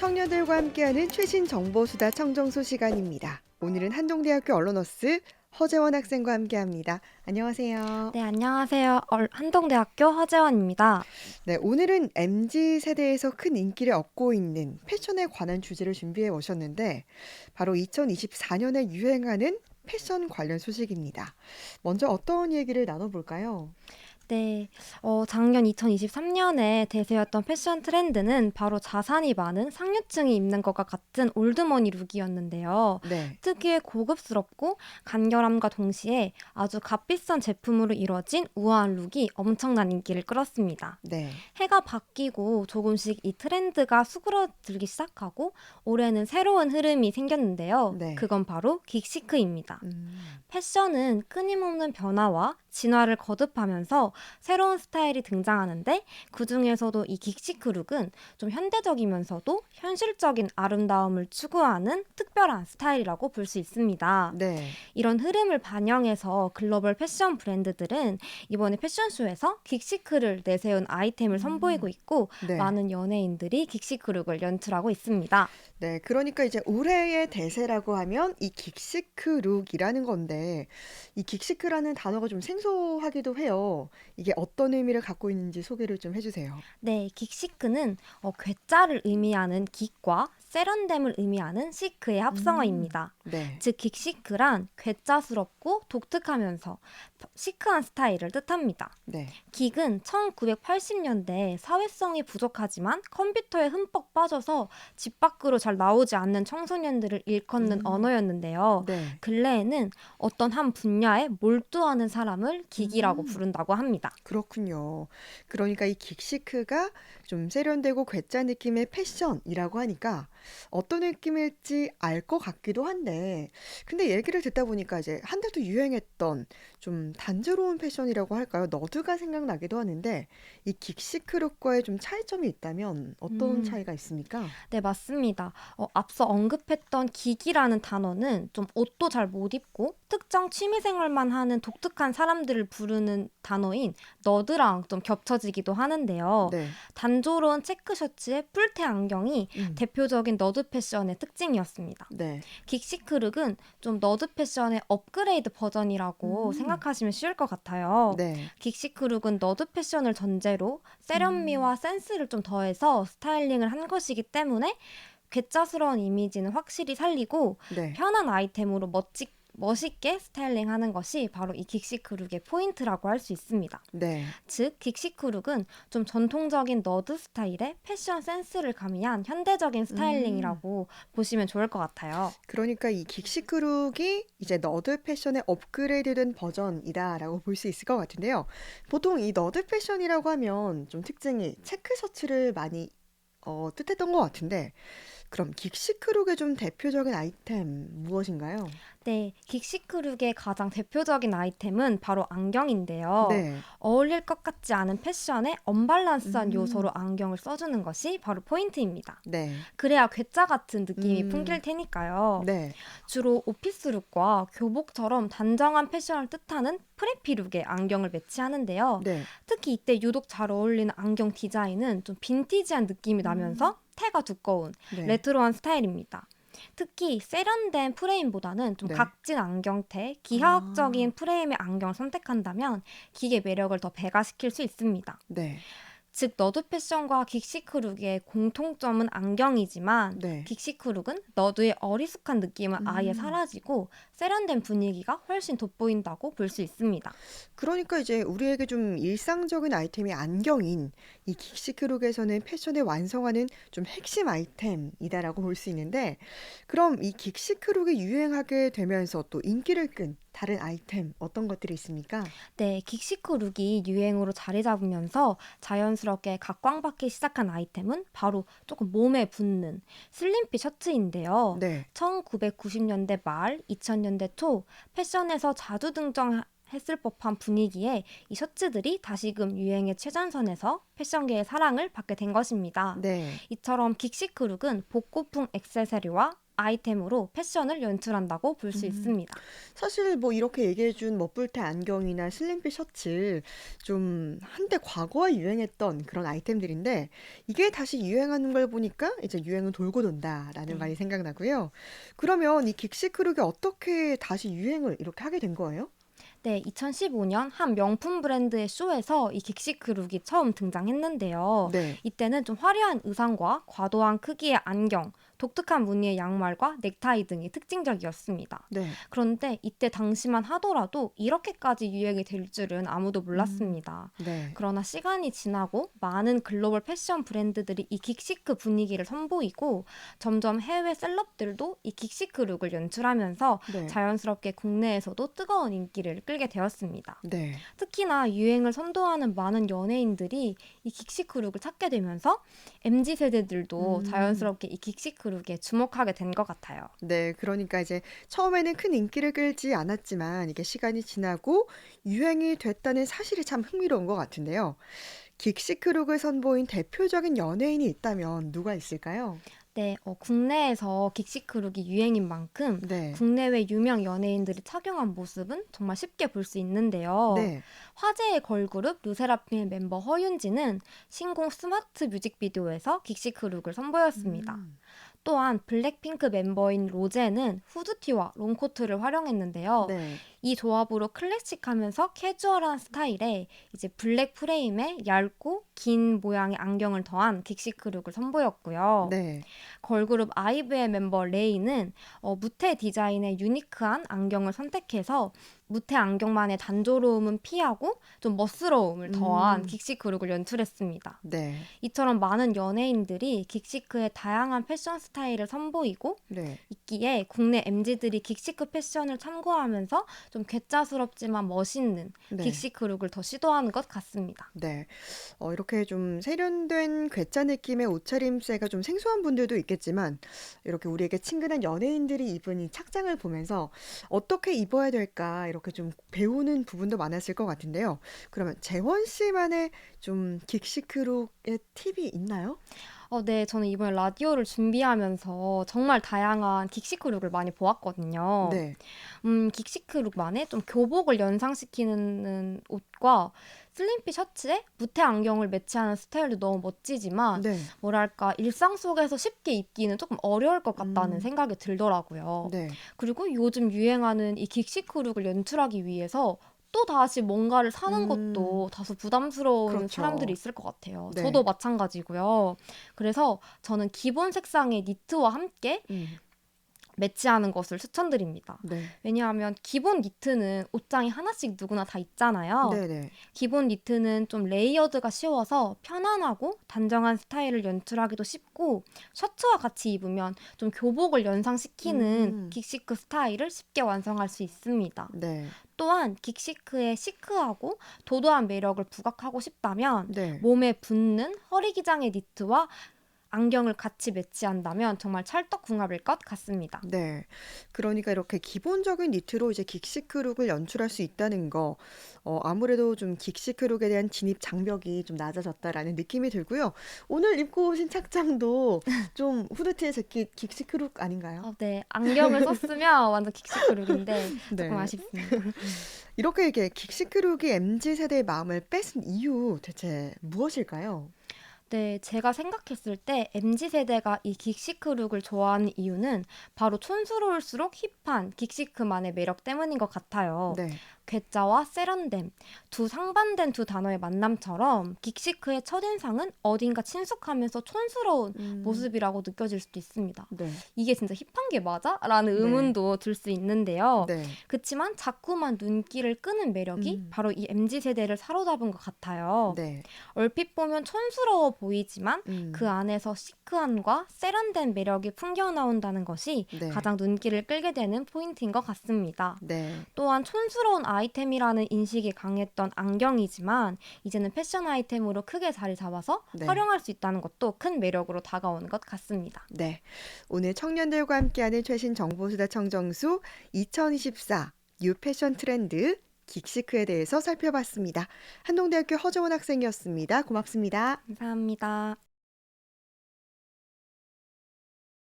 청년들과 함께하는 최신 정보수다 청정소 시간입니다. 오늘은 한동대학교 언론어스 허재원 학생과 함께합니다. 안녕하세요. 네, 안녕하세요. 한동대학교 허재원입니다. 네, 오늘은 MZ세대에서 큰 인기를 얻고 있는 패션에 관한 주제를 준비해 오셨는데 바로 2024년에 유행하는 패션 관련 소식입니다. 먼저 어떤 얘기를 나눠볼까요? 네, 작년 2023년에 대세였던 패션 트렌드는 바로 자산이 많은 상류층이 입는 것과 같은 올드머니 룩이었는데요. 네, 특유의 고급스럽고 간결함과 동시에 아주 값비싼 제품으로 이뤄진 우아한 룩이 엄청난 인기를 끌었습니다. 네, 해가 바뀌고 조금씩 이 트렌드가 수그러들기 시작하고 올해는 새로운 흐름이 생겼는데요. 네. 그건 바로 긱시크입니다. 음, 패션은 끊임없는 변화와 진화를 거듭하면서 새로운 스타일이 등장하는데 그중에서도 이 긱시크 룩은 좀 현대적이면서도 현실적인 아름다움을 추구하는 특별한 스타일이라고 볼 수 있습니다. 네. 이런 흐름을 반영해서 글로벌 패션 브랜드들은 이번에 패션쇼에서 긱시크를 내세운 아이템을 선보이고 있고 네. 많은 연예인들이 긱시크 룩을 연출하고 있습니다. 네, 그러니까 이제 올해의 대세라고 하면 이 긱시크 룩이라는 건데 이 긱시크라는 단어가 좀 생소하기도 해요. 이게 어떤 의미를 갖고 있는지 소개를 좀 해주세요. 네, 긱시크는 괴짜를 의미하는 긱과 세련됨을 의미하는 시크의 음, 합성어입니다. 네, 즉 긱시크란 괴짜스럽고 독특하면서 시크한 스타일을 뜻합니다. 네, 긱은 1980년대 사회성이 부족하지만 컴퓨터에 흠뻑 빠져서 집 밖으로 잘 나오지 않는 청소년들을 일컫는 음, 언어였는데요. 네, 근래에는 어떤 한 분야에 몰두하는 사람을 긱이라고 음, 부른다고 합니다. 그렇군요. 그러니까 이 긱시크가 좀 세련되고 괴짜 느낌의 패션이라고 하니까 어떤 느낌일지 알 것 같기도 한데, 근데 얘기를 듣다 보니까 이제 한때도 유행했던 좀 단조로운 패션이라고 할까요? 너드가 생각나기도 하는데, 이 긱시크 룩과의 좀 차이점이 있다면 어떤 음. 차이가 있습니까? 네, 맞습니다. 앞서 언급했던 기기라는 단어는 좀 옷도 잘 못 입고 특정 취미 생활만 하는 독특한 사람들을 부르는 단어인 너드랑 좀 겹쳐지기도 하는데요. 네, 단조로운 체크 셔츠에 뿔테 안경이 음, 대표적인 너드 패션의 특징이었습니다. 네, 긱시크룩은 좀 너드 패션의 업그레이드 버전이라고 음, 생각하시면 쉬울 것 같아요. 네, 긱시크룩은 너드 패션을 전제로 음, 세련미와 센스를 좀 더해서 스타일링을 한 것이기 때문에 괴짜스러운 이미지는 확실히 살리고 네, 편한 아이템으로 멋있게 스타일링하는 것이 바로 이 긱시크룩의 포인트라고 할 수 있습니다. 네. 즉, 긱시크룩은 좀 전통적인 너드 스타일에 패션 센스를 가미한 현대적인 음. 스타일링이라고 보시면 좋을 것 같아요. 그러니까 이 긱시크룩이 이제 너드 패션의 업그레이드된 버전이다라고 볼 수 있을 것 같은데요. 보통 이 너드 패션이라고 하면 좀 특징이 체크 셔츠를 많이 뜻했던 것 같은데, 그럼 긱시크룩의 좀 대표적인 아이템 무엇인가요? 네, 긱시크룩의 가장 대표적인 아이템은 바로 안경인데요. 네. 어울릴 것 같지 않은 패션에 언밸런스한 요소로 음, 안경을 써주는 것이 바로 포인트입니다. 네. 그래야 괴짜 같은 느낌이 음, 풍길 테니까요. 네. 주로 오피스룩과 교복처럼 단정한 패션을 뜻하는 프레피룩에 안경을 매치하는데요. 네. 특히 이때 유독 잘 어울리는 안경 디자인은 좀 빈티지한 느낌이 음, 나면서 태가 두꺼운 네. 레트로한 스타일입니다. 특히 세련된 프레임보다는 좀 네. 각진 안경테, 기하학적인 아, 프레임의 안경을 선택한다면 기계 매력을 더 배가시킬 수 있습니다. 네. 즉 너드 패션과 긱시크룩의 공통점은 안경이지만 네. 긱시크룩은 너드의 어리숙한 느낌은 아예 음. 사라지고 세련된 분위기가 훨씬 돋보인다고 볼 수 있습니다. 그러니까 이제 우리에게 좀 일상적인 아이템이 안경인 이 긱시크룩에서는 패션을 완성하는 좀 핵심 아이템이다라고 볼 수 있는데 그럼 이 긱시크룩이 유행하게 되면서 또 인기를 끈 다른 아이템 어떤 것들이 있습니까? 네, 긱시크룩이 유행으로 자리 잡으면서 자연스럽게 각광받기 시작한 아이템은 바로 조금 몸에 붙는 슬림핏 셔츠인데요. 네. 1990년대 말, 2000년대 초 패션에서 자주 등장했을 법한 분위기에 이 셔츠들이 다시금 유행의 최전선에서 패션계의 사랑을 받게 된 것입니다. 네. 이처럼 긱시크룩은 복고풍 액세서리와 아이템으로 패션을 연출한다고 볼 수 음. 있습니다. 사실 뭐 이렇게 얘기해준 머플테 안경이나 슬림핏 셔츠 좀 한때 과거에 유행했던 그런 아이템들인데 이게 다시 유행하는 걸 보니까 이제 유행은 돌고 돈다라는 말이 네. 생각나고요. 그러면 이 긱시크룩이 어떻게 다시 유행을 이렇게 하게 된 거예요? 네, 2015년 한 명품 브랜드의 쇼에서 이 긱시크룩이 처음 등장했는데요. 네, 이때는 좀 화려한 의상과 과도한 크기의 안경, 독특한 무늬의 양말과 넥타이 등이 특징적이었습니다. 네. 그런데 이때 당시만 하더라도 이렇게까지 유행이 될 줄은 아무도 음, 몰랐습니다. 네, 그러나 시간이 지나고 많은 글로벌 패션 브랜드들이 이 긱시크 분위기를 선보이고 점점 해외 셀럽들도 이 긱시크 룩을 연출하면서 네, 자연스럽게 국내에서도 뜨거운 인기를 끌게 되었습니다. 네. 특히나 유행을 선도하는 많은 연예인들이 이 긱시크룩을 찾게 되면서 MZ 세대들도 음. 자연스럽게 이 긱시크룩에 주목하게 된 것 같아요. 네. 그러니까 이제 처음에는 큰 인기를 끌지 않았지만 이게 시간이 지나고 유행이 됐다는 사실이 참 흥미로운 것 같은데요. 긱시크룩을 선보인 대표적인 연예인이 있다면 누가 있을까요? 네, 국내에서 긱시크룩이 유행인 만큼 네. 국내외 유명 연예인들이 착용한 모습은 정말 쉽게 볼 수 있는데요. 네. 화제의 걸그룹 르세라핌의 멤버 허윤지는 신곡 스마트 뮤직비디오에서 긱시크룩을 선보였습니다. 음. 또한 블랙핑크 멤버인 로제는 후드티와 롱코트를 활용했는데요. 네. 이 조합으로 클래식하면서 캐주얼한 스타일에 이제 블랙 프레임에 얇고 긴 모양의 안경을 더한 긱시크룩을 선보였고요. 네. 걸그룹 아이브의 멤버 레이는 무태 디자인의 유니크한 안경을 선택해서 무태 안경만의 단조로움은 피하고 좀 멋스러움을 더한 음. 긱시크룩을 연출했습니다. 네. 이처럼 많은 연예인들이 긱시크의 다양한 패션 스타일을 선보이고 네. 있기에 국내 MZ들이 긱시크 패션을 참고하면서 좀 괴짜스럽지만 멋있는 네. 긱시크룩을 더 시도하는 것 같습니다. 네. 이렇게 좀 세련된 괴짜 느낌의 옷차림새가 좀 생소한 분들도 있겠지만 이렇게 우리에게 친근한 연예인들이 입은 이 착장을 보면서 어떻게 입어야 될까 이렇게 좀 배우는 부분도 많았을 것 같은데요. 그러면 재원 씨만의 좀 긱시크룩의 팁이 있나요? 네, 저는 이번에 라디오를 준비하면서 정말 다양한 긱시크룩을 많이 보았거든요. 네. 긱시크룩만의 좀 교복을 연상시키는 옷과 슬림핏 셔츠에 무태 안경을 매치하는 스타일도 너무 멋지지만 네. 뭐랄까 일상 속에서 쉽게 입기는 조금 어려울 것 같다는 음. 생각이 들더라고요. 네. 그리고 요즘 유행하는 이 긱시크룩을 연출하기 위해서 또 다시 뭔가를 사는 음. 것도 다소 부담스러운 사람들이 그렇죠. 있을 것 같아요. 저도 네. 마찬가지고요. 그래서 저는 기본 색상의 니트와 함께 음. 매치하는 것을 추천드립니다. 네. 왜냐하면 기본 니트는 옷장에 하나씩 누구나 다 있잖아요. 네네. 기본 니트는 좀 레이어드가 쉬워서 편안하고 단정한 스타일을 연출하기도 쉽고 셔츠와 같이 입으면 좀 교복을 연상시키는 음. 긱시크 스타일을 쉽게 완성할 수 있습니다. 네. 또한 긱시크의 시크하고 도도한 매력을 부각하고 싶다면 네. 몸에 붙는 허리 기장의 니트와 안경을 같이 매치한다면 정말 찰떡궁합일 것 같습니다. 네. 그러니까 이렇게 기본적인 니트로 이제 긱시크룩을 연출할 수 있다는 거, 아무래도 좀 긱시크룩에 대한 진입 장벽이 좀 낮아졌다라는 느낌이 들고요. 오늘 입고 오신 착장도 좀 후드티에 재킷 긱시크룩 아닌가요? 네. 안경을 썼으면 완전 긱시크룩인데 조금 네. 아쉽습니다. 이렇게 이게 긱시크룩이 MZ 세대의 마음을 뺏은 이유 대체 무엇일까요? 네, 제가 생각했을 때 MZ 세대가 이 긱시크룩을 좋아하는 이유는 바로 촌스러울수록 힙한 긱시크만의 매력 때문인 것 같아요. 네. 괴짜와 세련됨, 두 상반된 두 단어의 만남처럼 긱시크의 첫인상은 어딘가 친숙하면서 촌스러운 음. 모습이라고 느껴질 수도 있습니다. 네. 이게 진짜 힙한 게 맞아? 라는 네. 의문도 들 수 있는데요. 네. 그치만 자꾸만 눈길을 끄는 매력이 음. 바로 이 MZ 세대를 사로잡은 것 같아요. 네. 얼핏 보면 촌스러워 보이지만 그 음. 안에서 시크함과 세련된 매력이 풍겨나온다는 것이 네. 가장 눈길을 끌게 되는 포인트인 것 같습니다. 네. 또한 촌스러운 아이템이라는 인식이 강했던 안경이지만 이제는 패션 아이템으로 크게 자리 잡아서 네. 활용할 수 있다는 것도 큰 매력으로 다가오는 것 같습니다. 네. 오늘 청년들과 함께하는 최신 정보수다 청정수 2024 뉴 패션 트렌드 긱시크에 대해서 살펴봤습니다. 한동대학교 허정원 학생이었습니다. 고맙습니다. 감사합니다.